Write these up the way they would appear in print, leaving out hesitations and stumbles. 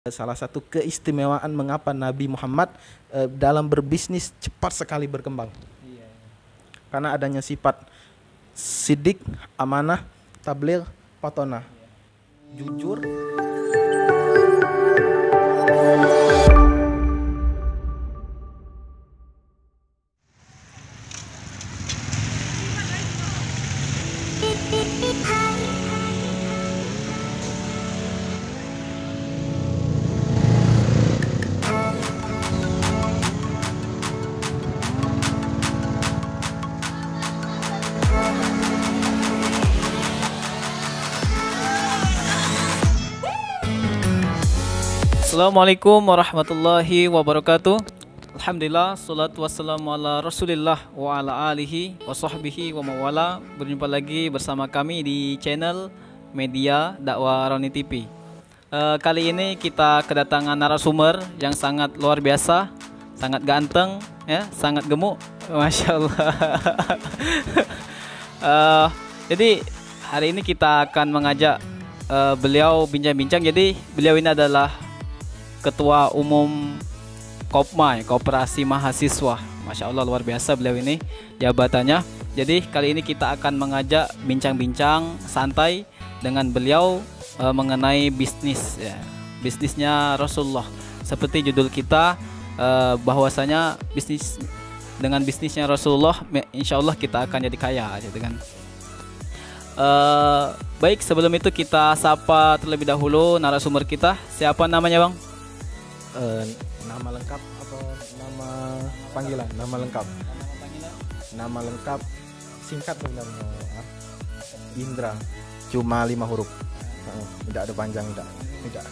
Salah satu keistimewaan mengapa Nabi Muhammad dalam berbisnis cepat sekali berkembang. Karena adanya sifat sidik, amanah, tabligh, patonah. Jujur. Assalamualaikum warahmatullahi wabarakatuh. Alhamdulillah, salatu wassalamu ala rasulillah wa ala alihi wa sahbihi wa mawala. Berjumpa lagi bersama kami di channel Media Dakwah Roni TV. Kali ini kita kedatangan narasumber yang sangat luar biasa, sangat ganteng, ya, sangat gemuk, masya Allah. Jadi hari ini kita akan mengajak beliau bincang-bincang. Jadi beliau ini adalah Ketua Umum Kopma, Koperasi Mahasiswa. Masya Allah, luar biasa beliau ini jabatannya. Jadi kali ini kita akan mengajak bincang-bincang santai dengan beliau mengenai bisnis, ya. Bisnisnya Rasulullah. Seperti judul kita, bahwasanya dengan bisnisnya Rasulullah, insya Allah kita akan jadi kaya, gitu kan. Baik, sebelum itu kita sapa terlebih dahulu narasumber kita. Siapa namanya, Bang? Nama lengkap atau nama panggilan? Nama lengkap. Nama lengkap singkat sebenarnya. Indra. Cuma 5 huruf. Tidak ada panjang, tidak.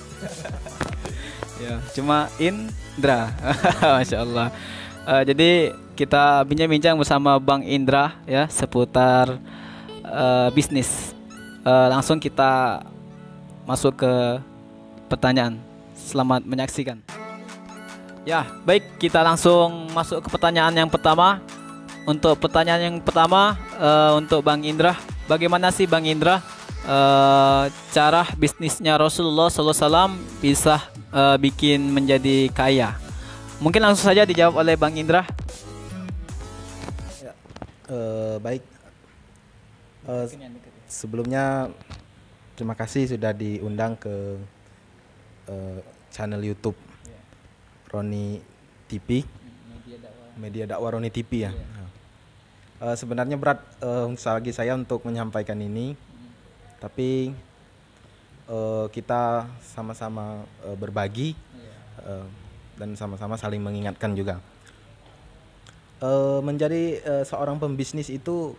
Ya, cuma Indra. Masya Allah. Jadi kita bincang-bincang bersama Bang Indra, ya, seputar bisnis. Langsung kita masuk ke pertanyaan. Selamat menyaksikan. Ya, baik, kita langsung masuk ke pertanyaan yang pertama. Untuk pertanyaan yang pertama, untuk Bang Indra, bagaimana sih Bang Indra cara bisnisnya Rasulullah SAW bisa bikin menjadi kaya? Mungkin langsung saja dijawab oleh Bang Indra. Ya, baik. Sebelumnya terima kasih sudah diundang ke channel YouTube Roni TV, Media Dakwah Roni TV, ya. Sebenarnya berat bagi saya untuk menyampaikan ini, tapi kita sama-sama berbagi dan sama-sama saling mengingatkan juga. Menjadi seorang pembisnis itu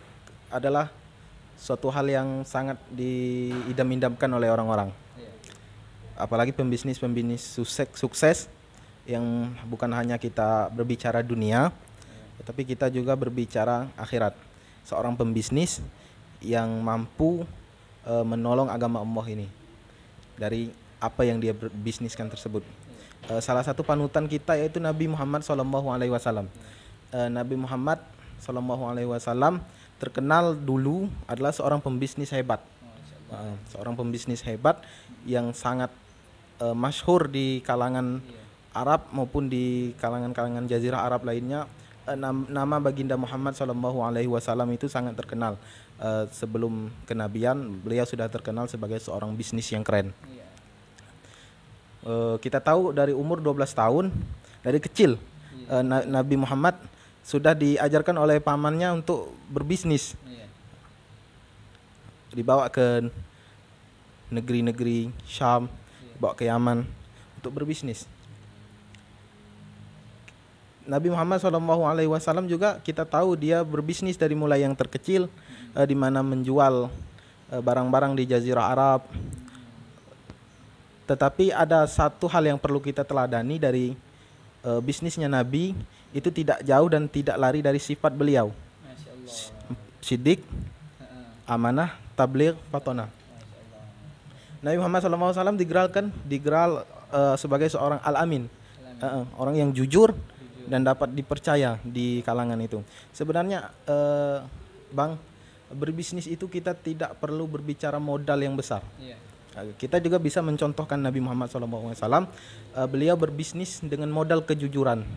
adalah suatu hal yang sangat diidam-idamkan oleh orang-orang. Apalagi pembisnis sukses yang bukan hanya kita berbicara dunia, tetapi kita juga berbicara akhirat. Seorang pembisnis yang mampu menolong agama Allah ini dari apa yang dia bisniskan tersebut. Salah satu panutan kita yaitu Nabi Muhammad SAW. Nabi Muhammad SAW terkenal dulu adalah seorang pembisnis hebat. Seorang pembisnis hebat yang sangat masyhur di kalangan Arab maupun di kalangan-kalangan jazirah Arab lainnya. Nama baginda Muhammad SAW itu sangat terkenal. Sebelum kenabian beliau sudah terkenal sebagai seorang bisnis yang keren. Kita tahu dari umur 12 tahun, dari kecil Nabi Muhammad sudah diajarkan oleh pamannya untuk berbisnis. Dibawa ke negeri-negeri Syam, bawa ke Yaman untuk berbisnis. Nabi Muhammad SAW juga kita tahu dia berbisnis dari mulai yang terkecil, di mana menjual barang-barang di Jazirah Arab. Tetapi ada satu hal yang perlu kita teladani dari bisnisnya Nabi, itu tidak jauh dan tidak lari dari sifat beliau. Sidik, amanah, tabligh, patonah. Nabi Muhammad SAW digeral sebagai seorang al-amin, orang yang jujur dan dapat dipercaya di kalangan itu. Sebenarnya Bang, berbisnis itu kita tidak perlu berbicara modal yang besar. Kita juga bisa mencontohkan Nabi Muhammad SAW. Beliau berbisnis dengan modal kejujuran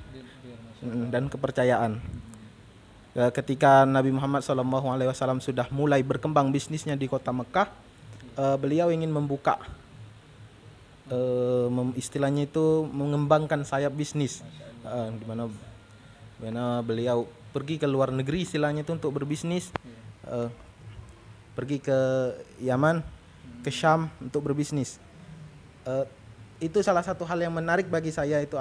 dan kepercayaan. Ketika Nabi Muhammad SAW sudah mulai berkembang bisnisnya di kota Mekah, beliau ingin membuka, istilahnya itu mengembangkan sayap bisnis, di mana beliau pergi ke luar negeri istilahnya itu untuk berbisnis, pergi ke Yaman, ke Syam untuk berbisnis. Itu salah satu hal yang menarik bagi saya itu,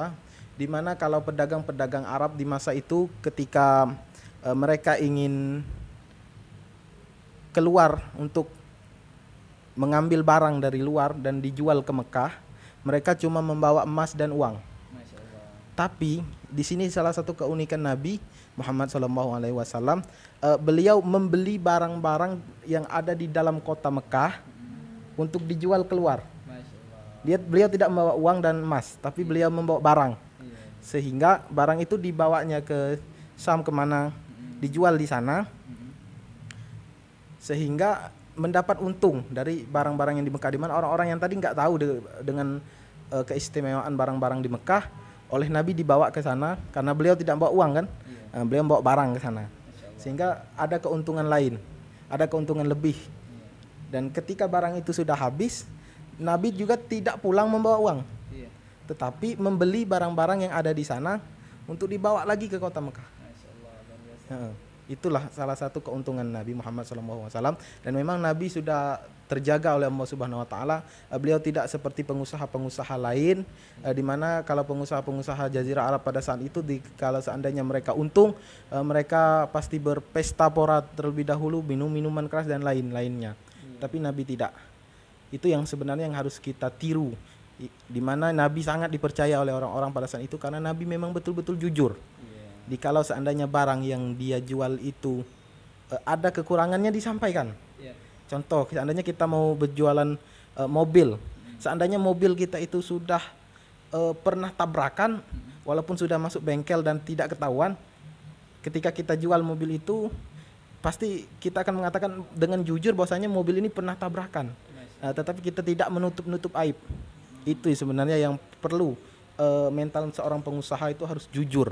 di mana kalau pedagang-pedagang Arab di masa itu ketika mereka ingin keluar untuk mengambil barang dari luar dan dijual ke Mekah, mereka cuma membawa emas dan uang. Tapi di sini salah satu keunikan Nabi Muhammad SAW, beliau membeli barang-barang yang ada di dalam kota Mekah untuk dijual keluar. Beliau tidak membawa uang dan emas, tapi beliau membawa barang, sehingga barang itu dibawanya ke Syam, kemana dijual di sana, sehingga mendapat untung dari barang-barang yang di Mekah, di mana orang-orang yang tadi nggak tahu dengan keistimewaan barang-barang di Mekah, oleh Nabi dibawa ke sana karena beliau tidak bawa uang kan, beliau bawa barang ke sana, sehingga ada keuntungan lain, ada keuntungan lebih. Dan ketika barang itu sudah habis, Nabi juga tidak pulang membawa uang, tetapi membeli barang-barang yang ada di sana untuk dibawa lagi ke kota Mekah. Itulah salah satu keuntungan Nabi Muhammad SAW. Dan memang Nabi sudah terjaga oleh Allah Subhanahu Wa Taala. Beliau tidak seperti pengusaha-pengusaha lain, di mana kalau pengusaha-pengusaha Jazirah Arab pada saat itu, kalau seandainya mereka untung, mereka pasti berpesta pora terlebih dahulu, minum minuman keras dan lain-lainnya. Tapi Nabi tidak. Itu yang sebenarnya yang harus kita tiru, di mana Nabi sangat dipercaya oleh orang-orang pada saat itu karena Nabi memang betul-betul jujur. Kalau seandainya barang yang dia jual itu ada kekurangannya, disampaikan. Contoh, seandainya kita mau berjualan mobil, seandainya mobil kita itu sudah pernah tabrakan, walaupun sudah masuk bengkel dan tidak ketahuan, ketika kita jual mobil itu pasti kita akan mengatakan dengan jujur bahwasanya mobil ini pernah tabrakan, tetapi kita tidak menutup-nutup aib. Itu sebenarnya yang perlu, mental seorang pengusaha itu harus jujur.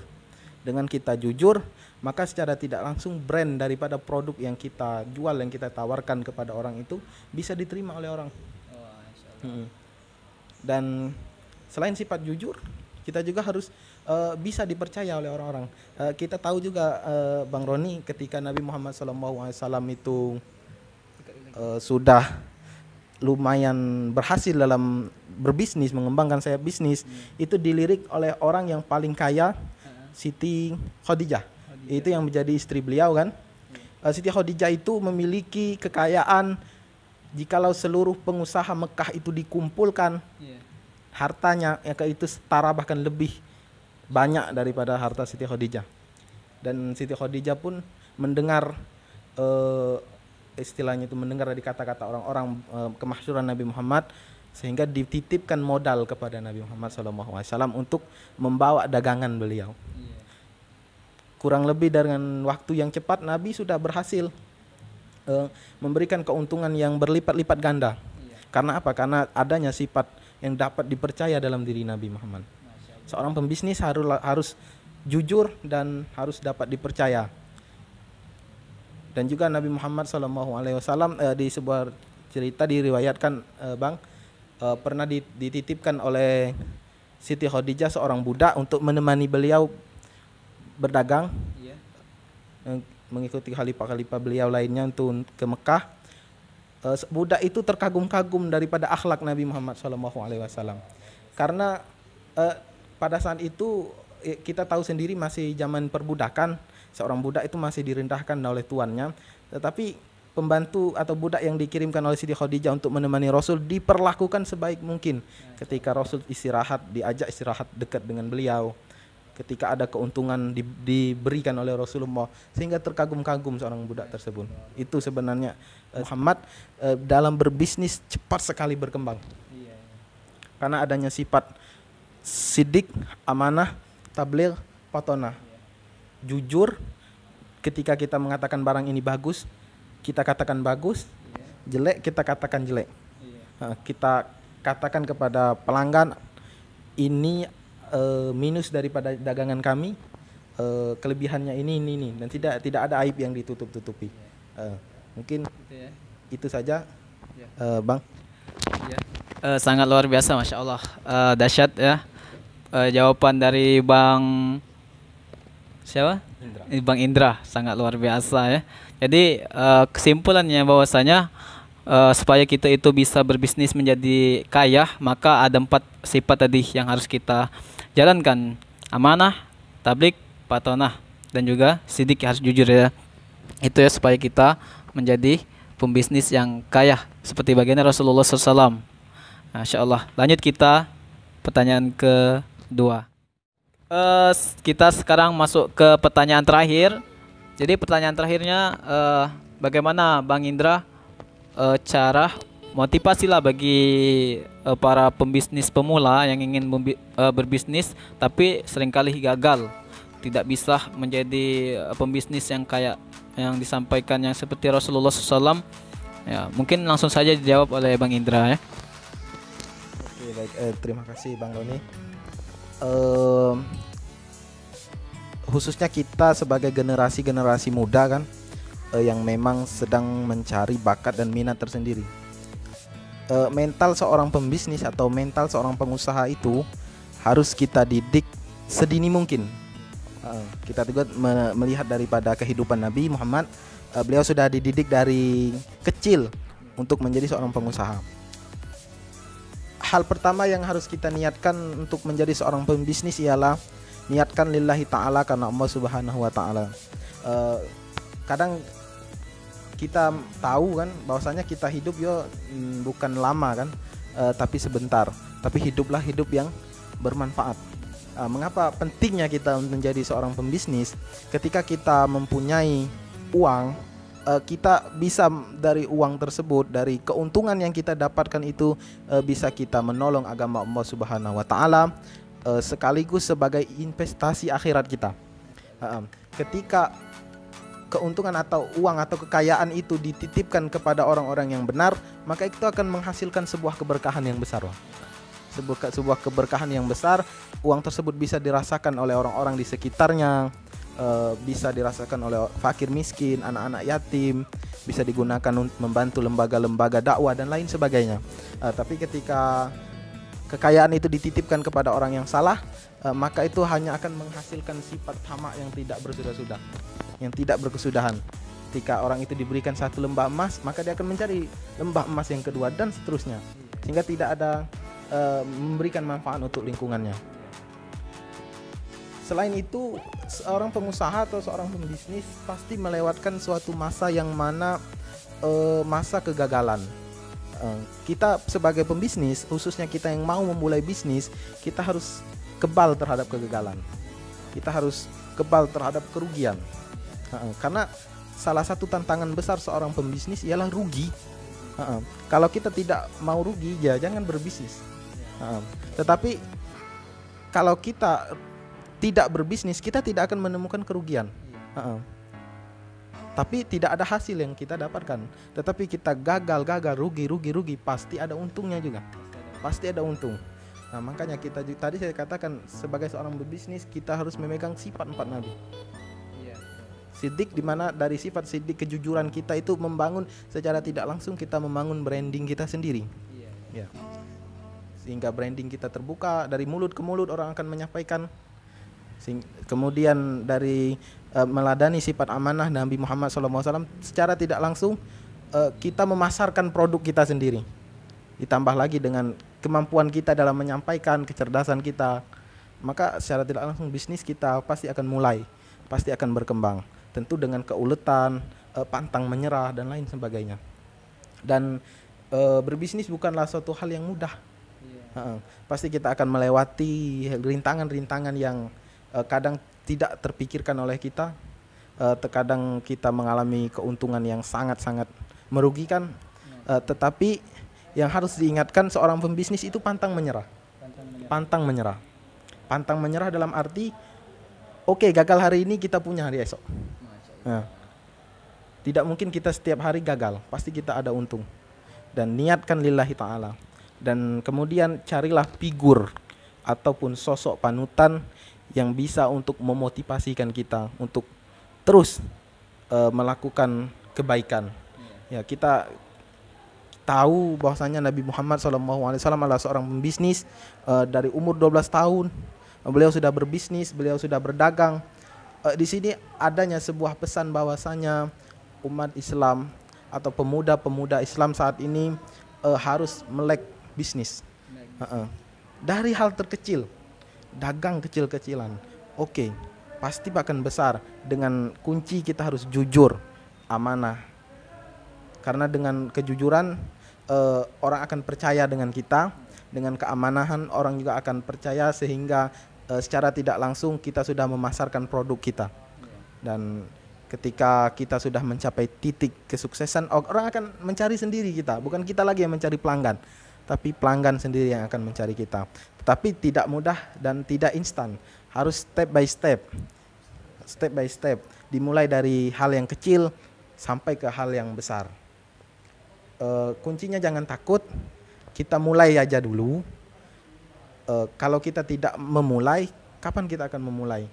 Dengan kita jujur, maka secara tidak langsung brand daripada produk yang kita jual, yang kita tawarkan kepada orang itu bisa diterima oleh orang. Dan selain sifat jujur, kita juga harus bisa dipercaya oleh orang-orang. Kita tahu juga, Bang Roni, ketika Nabi Muhammad SAW itu sudah lumayan berhasil dalam berbisnis, mengembangkan sayap bisnis, itu dilirik oleh orang yang paling kaya, Siti Khadijah. Itu yang menjadi istri beliau kan. Siti Khadijah itu memiliki kekayaan, jikalau seluruh pengusaha Mekah itu dikumpulkan, hartanya itu setara bahkan lebih banyak daripada harta Siti Khadijah. Dan Siti Khadijah pun mendengar, istilahnya itu mendengar dari kata-kata orang-orang, kemasyhuran Nabi Muhammad, sehingga dititipkan modal kepada Nabi Muhammad SAW untuk membawa dagangan beliau. Kurang lebih dengan waktu yang cepat, Nabi sudah berhasil memberikan keuntungan yang berlipat-lipat ganda. Karena apa? Karena adanya sifat yang dapat dipercaya dalam diri Nabi Muhammad. Seorang pembisnis harus jujur dan harus dapat dipercaya. Dan juga Nabi Muhammad SAW, di sebuah cerita diriwayatkan, Bang, pernah dititipkan oleh Siti Khadijah seorang budak untuk menemani beliau berdagang, mengikuti khalifah-khalifah beliau lainnya untuk ke Mekah. Budak itu terkagum-kagum daripada akhlak Nabi Muhammad SAW, karena pada saat itu kita tahu sendiri masih zaman perbudakan, seorang budak itu masih direndahkan oleh tuannya, tetapi pembantu atau budak yang dikirimkan oleh Siti Khadijah untuk menemani Rasul diperlakukan sebaik mungkin. Ketika Rasul istirahat, diajak istirahat dekat dengan beliau. Ketika ada keuntungan diberikan oleh Rasulullah, sehingga terkagum-kagum seorang budak tersebut. Itu sebenarnya Muhammad dalam berbisnis cepat sekali berkembang. Karena adanya sifat sidik, amanah, tabligh, patonah. Jujur, ketika kita mengatakan barang ini bagus, kita katakan bagus, jelek kita katakan jelek. Kita katakan kepada pelanggan ini minus daripada dagangan kami, kelebihannya ini, dan tidak ada aib yang ditutup-tutupi. Mungkin itu saja, Bang. Ya. Sangat luar biasa, masya Allah. Dahsyat ya. Jawaban dari Bang siapa? Bang Indra sangat luar biasa ya. Jadi kesimpulannya bahwasanya supaya kita itu bisa berbisnis menjadi kaya, maka ada 4 sifat tadi yang harus kita jalankan: amanah, tablik, patonah, dan juga sidik, harus jujur ya. Itu ya, supaya kita menjadi pembisnis yang kaya seperti baginda Rasulullah SAW. Masya Allah. Lanjut kita pertanyaan kedua. Kita sekarang masuk ke pertanyaan terakhir. Jadi pertanyaan terakhirnya, bagaimana Bang Indra cara motivasi lah bagi para pembisnis pemula yang ingin berbisnis tapi seringkali gagal, tidak bisa menjadi pembisnis yang kayak yang disampaikan yang seperti Rasulullah SAW. Ya, mungkin langsung saja dijawab oleh Bang Indra ya. Oke, baik, terima kasih Bang Roni. Khususnya kita sebagai generasi muda kan, yang memang sedang mencari bakat dan minat tersendiri. Mental seorang pembisnis atau mental seorang pengusaha itu harus kita didik sedini mungkin. Kita juga melihat daripada kehidupan Nabi Muhammad, beliau sudah dididik dari kecil untuk menjadi seorang pengusaha. Hal pertama yang harus kita niatkan untuk menjadi seorang pembisnis ialah niatkan lillahi ta'ala, karena Allah subhanahu wa ta'ala. Kadang kita tahu kan bahwasanya kita hidup bukan lama kan, tapi sebentar. Tapi hiduplah hidup yang bermanfaat. Mengapa pentingnya kita menjadi seorang pembisnis? Ketika kita mempunyai uang, kita bisa dari uang tersebut, dari keuntungan yang kita dapatkan itu, bisa kita menolong agama Allah Subhanahu wa taala, sekaligus sebagai investasi akhirat kita. Ketika keuntungan atau uang atau kekayaan itu dititipkan kepada orang-orang yang benar, maka itu akan menghasilkan sebuah keberkahan yang besar. Sebuah keberkahan yang besar. Uang tersebut bisa dirasakan oleh orang-orang di sekitarnya, bisa dirasakan oleh fakir miskin, anak-anak yatim, bisa digunakan untuk membantu lembaga-lembaga dakwah dan lain sebagainya. Tapi ketika kekayaan itu dititipkan kepada orang yang salah, maka itu hanya akan menghasilkan sifat tamak yang tidak bersudah-sudah, yang tidak berkesudahan. Ketika orang itu diberikan satu lembah emas, maka dia akan mencari lembah emas yang kedua dan seterusnya, sehingga tidak ada memberikan manfaat untuk lingkungannya. Selain itu, seorang pengusaha atau seorang pembisnis pasti melewatkan suatu masa yang mana masa kegagalan. Kita sebagai pembisnis, khususnya kita yang mau memulai bisnis, kita harus kebal terhadap kegagalan. Kita harus kebal terhadap kerugian. Karena salah satu tantangan besar seorang pembisnis ialah rugi. Kalau kita tidak mau rugi, ya jangan berbisnis. Tetapi kalau kita tidak berbisnis, kita tidak akan menemukan kerugian. Tapi tidak ada hasil yang kita dapatkan. Tetapi kita gagal, rugi, pasti ada untungnya juga. Pasti ada untung. Nah, makanya tadi saya katakan sebagai seorang berbisnis, kita harus memegang sifat 4 Nabi. Sidik, dimana dari sifat sidik kejujuran kita itu membangun secara tidak langsung, kita membangun branding kita sendiri. Ya. Sehingga branding kita terbuka, dari mulut ke mulut orang akan menyampaikan. Kemudian dari meladani sifat amanah Nabi Muhammad SAW, secara tidak langsung kita memasarkan produk kita sendiri. Ditambah lagi dengan kemampuan kita dalam menyampaikan, kecerdasan kita, maka secara tidak langsung bisnis kita pasti akan mulai, pasti akan berkembang. Tentu dengan keuletan, pantang menyerah dan lain sebagainya. Dan berbisnis bukanlah suatu hal yang mudah. Pasti kita akan melewati rintangan-rintangan yang kadang tidak terpikirkan oleh kita. Terkadang kita mengalami keuntungan yang sangat-sangat merugikan. Tetapi yang harus diingatkan seorang pembisnis itu pantang menyerah. Pantang menyerah dalam arti, oke, gagal hari ini, kita punya hari esok. Tidak mungkin kita setiap hari gagal, pasti kita ada untung. dan niatkan lillahi ta'ala. Dan kemudian carilah figur ataupun sosok panutan yang bisa untuk memotivasikan kita untuk terus melakukan kebaikan. Ya, kita tahu bahwasanya Nabi Muhammad SAW adalah seorang pembisnis. Dari umur 12 tahun beliau sudah berbisnis, beliau sudah berdagang. Di sini adanya sebuah pesan bahwasanya umat Islam atau pemuda-pemuda Islam saat ini harus melek bisnis. Dari hal terkecil, dagang kecil-kecilan. Oke, pasti akan besar. Dengan kunci kita harus jujur, amanah. Karena dengan kejujuran orang akan percaya dengan kita. Dengan keamanahan orang juga akan percaya, sehingga secara tidak langsung kita sudah memasarkan produk kita. Dan ketika kita sudah mencapai titik kesuksesan, orang akan mencari sendiri kita. Bukan kita lagi yang mencari pelanggan, tapi pelanggan sendiri yang akan mencari kita. Tetapi tidak mudah dan tidak instan. Harus step by step. Step by step. Dimulai dari hal yang kecil sampai ke hal yang besar. Kuncinya jangan takut. Kita mulai aja dulu. Kalau kita tidak memulai, kapan kita akan memulai?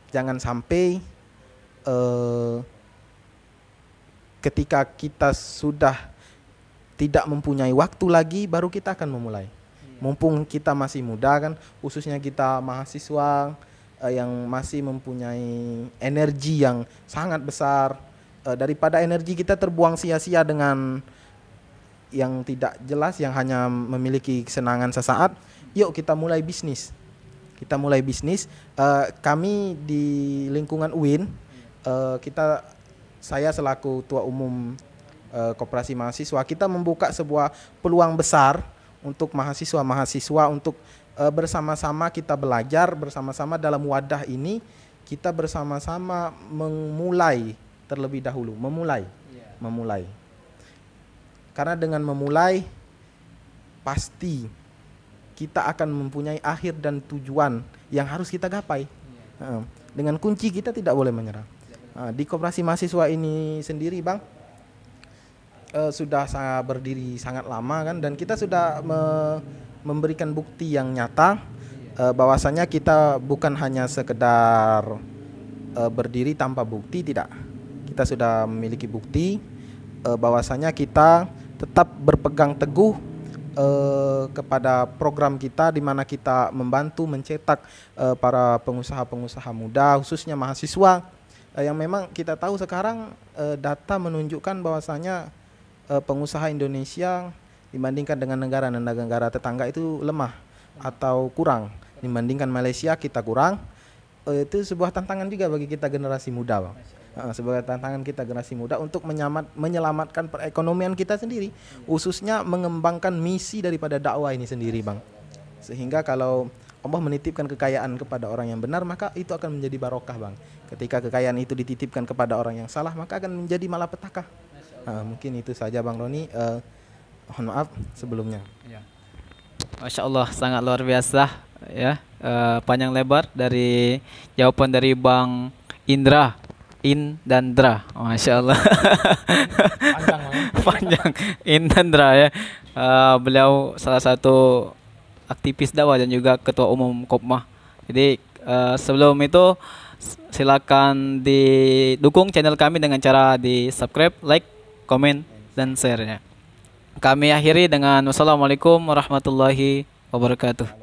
Jangan sampai ketika kita sudah tidak mempunyai waktu lagi, baru kita akan memulai. Mumpung kita masih muda kan, khususnya kita mahasiswa yang masih mempunyai energi yang sangat besar, daripada energi kita terbuang sia-sia dengan yang tidak jelas, yang hanya memiliki kesenangan sesaat. Yuk kita mulai bisnis. Kita mulai bisnis. Kami di lingkungan UIN, saya selaku Ketua Umum Koperasi Mahasiswa, kita membuka sebuah peluang besar untuk mahasiswa-mahasiswa untuk bersama-sama kita belajar, bersama-sama dalam wadah ini kita bersama-sama memulai terlebih dahulu, memulai. Karena dengan memulai pasti kita akan mempunyai akhir dan tujuan yang harus kita gapai. Dengan kunci kita tidak boleh menyerah. Di Koperasi Mahasiswa ini sendiri, Bang, sudah berdiri sangat lama kan, dan kita sudah memberikan bukti yang nyata bahwasanya kita bukan hanya sekedar berdiri tanpa bukti, tidak. Kita sudah memiliki bukti bahwasanya kita tetap berpegang teguh kepada program kita, di mana kita membantu mencetak para pengusaha-pengusaha muda, khususnya mahasiswa, yang memang kita tahu sekarang data menunjukkan bahwasanya pengusaha Indonesia dibandingkan dengan negara-negara tetangga itu lemah atau kurang. Dibandingkan Malaysia kita kurang. Itu sebuah tantangan juga bagi kita generasi muda, Bang. Sebagai tantangan kita generasi muda untuk menyelamatkan perekonomian kita sendiri, khususnya mengembangkan misi daripada dakwah ini sendiri, Bang. Sehingga kalau Allah menitipkan kekayaan kepada orang yang benar, maka itu akan menjadi barokah, Bang. Ketika kekayaan itu dititipkan kepada orang yang salah, maka akan menjadi malapetaka. Mungkin itu saja, Bang Roni. Mohon maaf sebelumnya. Masya Allah, sangat luar biasa ya, panjang lebar dari jawaban dari Bang Indra, In dan Dra. Masya Allah. Panjang In dan Dra ya. Beliau salah satu aktivis dakwah dan juga Ketua Umum Kopmah. Jadi sebelum itu silakan didukung channel kami dengan cara di subscribe, like, komen, dan share ya. Kami akhiri dengan wassalamualaikum warahmatullahi wabarakatuh.